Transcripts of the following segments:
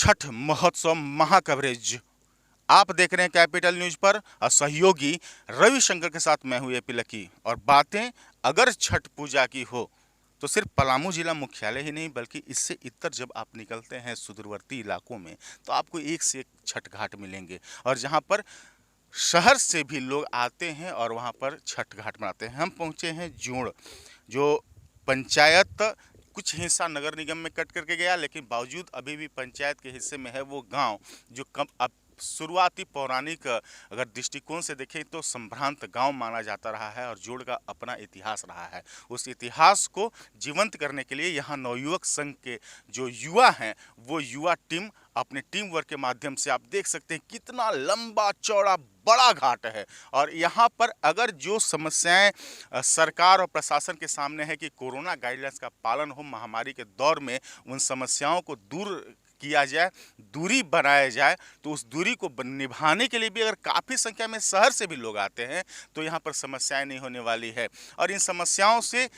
छठ महोत्सव महा कवरेज आप देख रहे हैं कैपिटल न्यूज पर और सहयोगी रविशंकर के साथ मैं हूं एपी लकी। और बातें अगर छठ पूजा की हो तो सिर्फ पलामू जिला मुख्यालय ही नहीं बल्कि इससे इतर जब आप निकलते हैं सुदूरवर्ती इलाकों में तो आपको एक से एक छठ घाट मिलेंगे और जहां पर शहर से भी लोग आते हैं और वहां पर छठ घाट मनाते हैं। हम पहुंचे हैं जोड़, जो पंचायत कुछ हिस्सा नगर निगम में कट करके गया, लेकिन बावजूद अभी भी पंचायत के हिस्से में है वो गांव जो कम अब शुरुआती पौराणिक अगर दृष्टिकोण से देखें तो संभ्रांत गांव माना जाता रहा है और जोड़ का अपना इतिहास रहा है। उस इतिहास को जीवंत करने के लिए यहाँ नवयुवक संघ के जो युवा हैं वो युवा टीम अपने टीम वर्क के माध्यम से आप देख सकते हैं कितना लंबा चौड़ा बड़ा घाट है। और यहाँ पर अगर जो समस्याएं सरकार और प्रशासन के सामने है कि कोरोना गाइडलाइंस का पालन हो, महामारी के दौर में उन समस्याओं को दूर किया जाए, दूरी बनाया जाए, तो उस दूरी को निभाने के लिए भी अगर काफ़ी संख्या में शहर से भी लोग आते हैं तो यहाँ पर समस्याएं नहीं होने वाली है। और इन समस्याओं से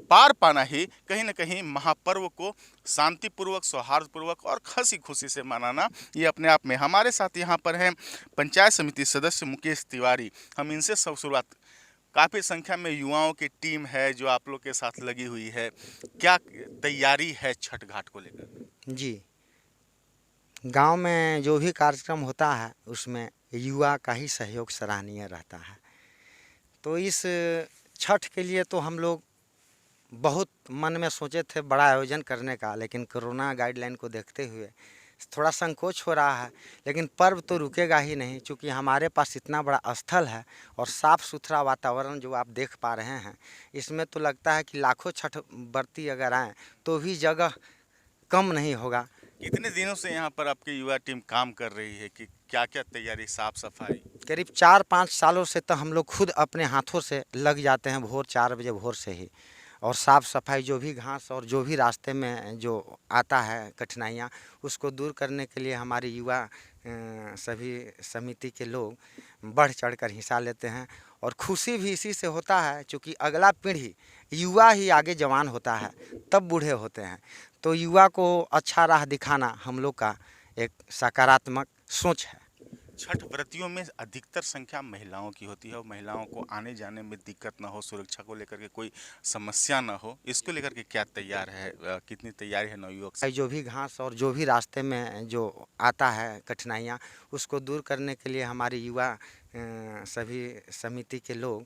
पार पाना ही कहीं ना कहीं महापर्व को शांतिपूर्वक, सौहार्दपूर्वक और हंसी खुशी से मनाना ये अपने आप में। हमारे साथ यहाँ पर हैं पंचायत समिति सदस्य मुकेश तिवारी। हम इनसे सब शुरुआत, काफ़ी संख्या में युवाओं की टीम है जो आप लोग के साथ लगी हुई है, क्या तैयारी है छठ घाट को लेकर? जी, गांव में जो भी कार्यक्रम होता है उसमें युवा का ही सहयोग सराहनीय रहता है। तो इस छठ के लिए तो हम लोग बहुत मन में सोचे थे बड़ा आयोजन करने का, लेकिन कोरोना गाइडलाइन को देखते हुए थोड़ा संकोच हो रहा है। लेकिन पर्व तो रुकेगा ही नहीं, क्योंकि हमारे पास इतना बड़ा स्थल है और साफ़ सुथरा वातावरण जो आप देख पा रहे हैं, इसमें तो लगता है कि लाखों छठ व्रती अगर आएँ तो भी जगह कम नहीं होगा। कितने दिनों से यहाँ पर आपकी युवा टीम काम कर रही है कि क्या क्या तैयारी, साफ सफाई? करीब 4-5 सालों से तो हम लोग खुद अपने हाथों से लग जाते हैं, भोर 4 बजे भोर से ही। और साफ़ सफाई, जो भी घास और जो भी रास्ते में जो आता है कठिनाइयाँ, उसको दूर करने के लिए हमारे युवा सभी समिति के लोग बढ़ चढ़ कर हिस्सा लेते हैं। और खुशी भी इसी से होता है, चूँकि अगला पीढ़ी युवा ही आगे जवान होता है, तब बूढ़े होते हैं। तो युवा को अच्छा राह दिखाना हम लोग का एक सकारात्मक सोच है। छठ व्रतियों में अधिकतर संख्या महिलाओं की होती है और महिलाओं को आने जाने में दिक्कत ना हो, सुरक्षा को लेकर के कोई समस्या ना हो, इसको लेकर के क्या तैयार है, कितनी तैयारी है नवयुवक से? जो भी घास और जो भी रास्ते में जो आता है कठिनाइयाँ, उसको दूर करने के लिए हमारे युवा सभी समिति के लोग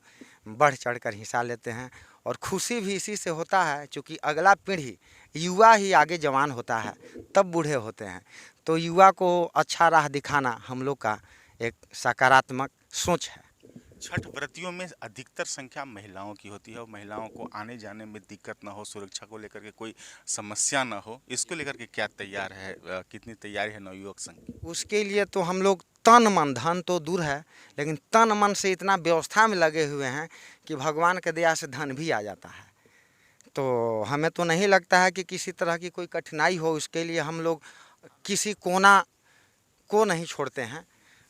बढ़ चढ़ कर हिस्सा लेते हैं। और खुशी भी इसी से होता है, चूँकि अगला पीढ़ी युवा ही आगे जवान होता है, तब बूढ़े होते हैं। तो युवा को अच्छा राह दिखाना हम लोग का एक सकारात्मक सोच है। छठ व्रतियों में अधिकतर संख्या महिलाओं की होती है और महिलाओं को आने जाने में दिक्कत ना हो, सुरक्षा को लेकर के कोई समस्या ना हो, इसको लेकर के क्या तैयार है, कितनी तैयारी है नवयुवक संघ की? उसके लिए तो हम लोग तन मन, धन तो दूर है, लेकिन तन मन से इतना व्यवस्था में लगे हुए हैं कि भगवान के दया से धन भी आ जाता है। तो हमें तो नहीं लगता है कि किसी तरह की कोई कठिनाई हो। उसके लिए हम लोग किसी कोना को नहीं छोड़ते हैं।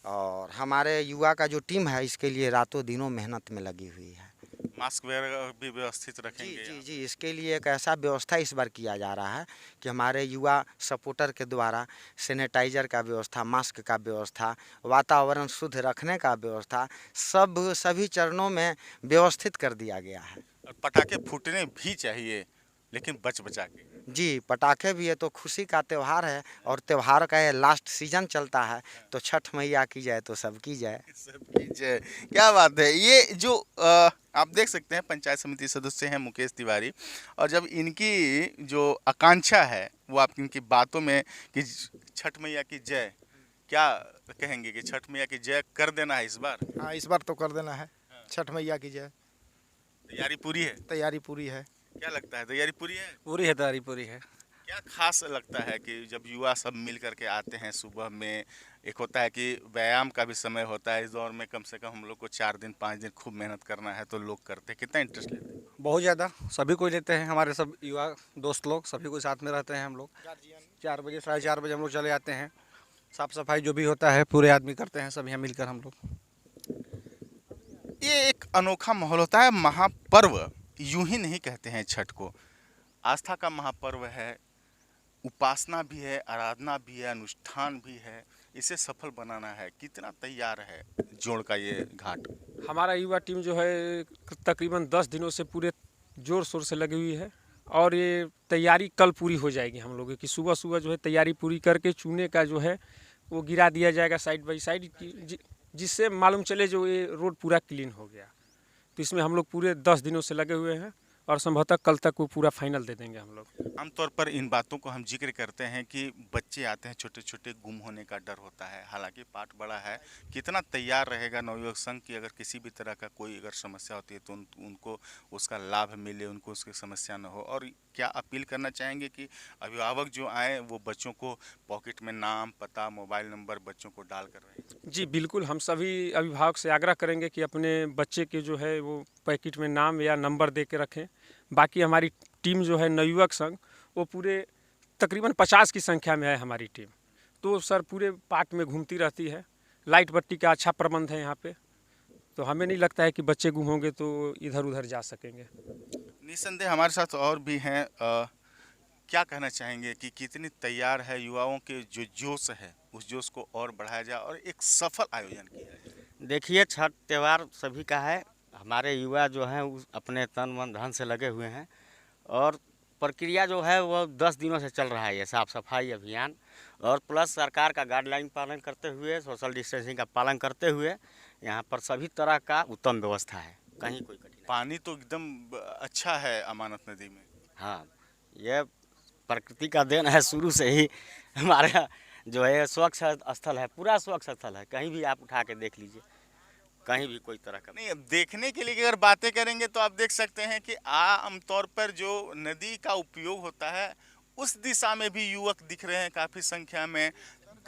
और हमारे युवा का जो टीम है इसके लिए रातों दिनों मेहनत में लगी हुई है। मास्क वगैरह भी व्यवस्थित जी रखेंगे जी यहाँ? जी, इसके लिए एक ऐसा व्यवस्था इस बार किया जा रहा है कि हमारे युवा सपोर्टर के द्वारा सैनिटाइजर का व्यवस्था, मास्क का व्यवस्था, वातावरण शुद्ध रखने का व्यवस्था, सभी चरणों में व्यवस्थित कर दिया गया है। और पटाखे फूटने भी चाहिए, लेकिन बच बचा के। जी, पटाखे भी है तो खुशी का त्यौहार है, और त्यौहार का ये लास्ट सीजन चलता है, तो छठ मैया की जय तो सबकी जय। सबकी जय। क्या बात है। ये जो आप देख सकते हैं पंचायत समिति सदस्य हैं मुकेश तिवारी, और जब इनकी जो आकांक्षा है वो आप इनकी बातों में कि छठ मैया की जय, क्या कहेंगे कि छठ मैया की जय कर देना है इस बार? हाँ, इस बार तो कर देना है। छठ मैया की जय। तैयारी पूरी है? तैयारी पूरी है। क्या लगता है, तैयारी पूरी है? पूरी है, तैयारी पूरी है। क्या खास लगता है कि जब युवा सब मिल करके आते हैं सुबह में, एक होता है कि व्यायाम का भी समय होता है, इस दौर में कम से कम हम लोग को 4 दिन 5 दिन खूब मेहनत करना है, तो लोग करते हैं, कितना इंटरेस्ट लेते हैं? बहुत ज़्यादा, सभी को लेते हैं, हमारे सब युवा दोस्त लोग सभी को साथ में रहते हैं हम लोग। 4 बजे 4:30 बजे हम लोग चले जाते हैं। साफ़ सफाई जो भी होता है पूरे आदमी करते हैं, सब यहाँ मिलकर हम लोग। ये एक अनोखा माहौल होता है। महापर्व यूं ही नहीं कहते हैं छठ को, आस्था का महापर्व है, उपासना भी है, आराधना भी है, अनुष्ठान भी है, इसे सफल बनाना है। कितना तैयार है जोड़ का ये घाट? हमारा युवा टीम जो है तकरीबन 10 दिनों से पूरे जोर शोर से लगी हुई है और ये तैयारी कल पूरी हो जाएगी हम लोगों की। सुबह सुबह जो है तैयारी पूरी करके चूने का जो है वो गिरा दिया जाएगा साइड बाई साइड, जिससे मालूम चले जो ये रोड पूरा क्लीन हो गया। तो इसमें हम लोग पूरे 10 दिनों से लगे हुए हैं और संभवतः कल तक वो पूरा फाइनल दे देंगे हम लोग। आमतौर पर इन बातों को हम जिक्र करते हैं कि बच्चे आते हैं, छोटे छोटे गुम होने का डर होता है। हालांकि पाठ बड़ा है। कितना तैयार रहेगा नवयुवक संघ की अगर किसी भी तरह का कोई अगर समस्या होती है तो उनको उसका लाभ मिले, उनको उसकी समस्या न हो? और क्या अपील करना चाहेंगे कि अभिभावक जो आए वो बच्चों को पॉकेट में नाम, पता, मोबाइल नंबर बच्चों को डाल कर रहे? जी बिल्कुल, हम सभी अभिभावक से आग्रह करेंगे कि अपने बच्चे के जो है वो पैकेट में नाम या नंबर दे के रखें। बाकी हमारी टीम जो है नवयुवक संघ वो पूरे तकरीबन 50 की संख्या में है हमारी टीम। तो सर पूरे पार्क में घूमती रहती है। लाइट बत्ती का अच्छा प्रबंध है यहाँ पे, तो हमें नहीं लगता है कि बच्चे गुम होंगे तो इधर उधर जा सकेंगे। निस्संदेह हमारे साथ और भी हैं। क्या कहना चाहेंगे कि कितनी तैयार है युवाओं के जो जोश है उस जोश को और बढ़ाया जाए और एक सफल आयोजन किया जाए? देखिए, छठ त्यौहार सभी का है। हमारे युवा जो हैं अपने तन मन धन से लगे हुए हैं और प्रक्रिया जो है वो 10 दिनों से चल रहा है, ये साफ़ सफाई अभियान। और प्लस सरकार का गाइडलाइन पालन करते हुए, सोशल डिस्टेंसिंग का पालन करते हुए यहाँ पर सभी तरह का उत्तम व्यवस्था है, कहीं कोई कठिनाई। पानी तो एकदम अच्छा है अमानत नदी में। हाँ, ये प्रकृति का देन है। शुरू से ही हमारा जो है स्वच्छ स्थल है, पूरा स्वच्छ स्थल है। कहीं भी आप उठा के देख लीजिए, कहीं भी कोई तरह का नहीं। अब देखने के लिए अगर बातें करेंगे तो आप देख सकते हैं कि आमतौर पर जो नदी का उपयोग होता है उस दिशा में भी युवक दिख रहे हैं काफ़ी संख्या में।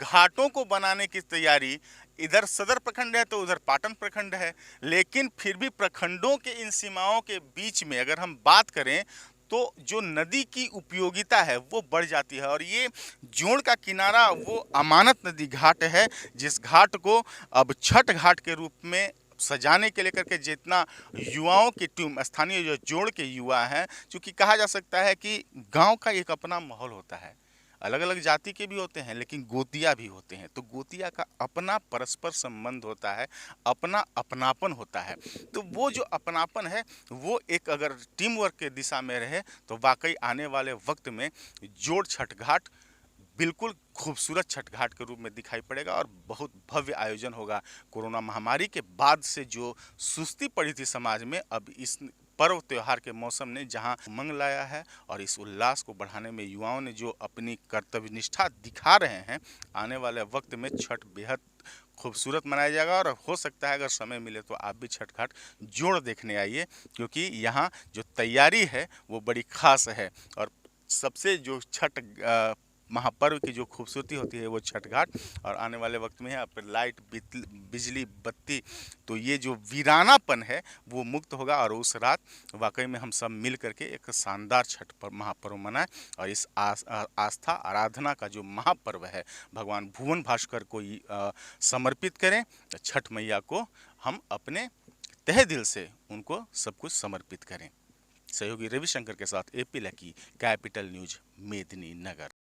घाटों को बनाने की तैयारी, इधर सदर प्रखंड है तो उधर पाटन प्रखंड है, लेकिन फिर भी प्रखंडों के इन सीमाओं के बीच में अगर हम बात करें तो जो नदी की उपयोगिता है वो बढ़ जाती है। और ये जोड़ का किनारा वो अमानत नदी घाट है जिस घाट को अब छठ घाट के रूप में सजाने के लेकर के जितना युवाओं की टीम, स्थानीय जो जोड़ के युवा हैं, क्योंकि कहा जा सकता है कि गांव का एक अपना माहौल होता है। अलग अलग जाति के भी होते हैं लेकिन गोतिया भी होते हैं, तो गोतिया का अपना परस्पर संबंध होता है, अपना अपनापन होता है। तो वो जो अपनापन है वो एक अगर टीम वर्क के दिशा में रहे तो वाकई आने वाले वक्त में जोड़ छठ घाट बिल्कुल खूबसूरत छठ घाट के रूप में दिखाई पड़ेगा और बहुत भव्य आयोजन होगा। कोरोना महामारी के बाद से जो सुस्ती पड़ी थी समाज में, अब इस पर्व त्यौहार के मौसम ने जहां उमंग लाया है और इस उल्लास को बढ़ाने में युवाओं ने जो अपनी कर्तव्य निष्ठा दिखा रहे हैं, आने वाले वक्त में छठ बेहद खूबसूरत मनाया जाएगा। और हो सकता है अगर समय मिले तो आप भी छठ घाट जोड़ देखने आइए, क्योंकि यहाँ जो तैयारी है वो बड़ी खास है। और सबसे जो छठ महापर्व की जो खूबसूरती होती है वो छठ घाट, और आने वाले वक्त में यहाँ पर लाइट, बिजली, बत्ती, तो ये जो वीरानापन है वो मुक्त होगा। और उस रात वाकई में हम सब मिल करके एक शानदार छठ महापर्व मनाएं और इस आस्था आराधना का जो महापर्व है भगवान भुवन भास्कर को समर्पित करें। छठ मैया को हम अपने तहे दिल से उनको सब कुछ समर्पित करें। सहयोगी रविशंकर के साथ एपी लकी, कैपिटल न्यूज, मेदिनी नगर।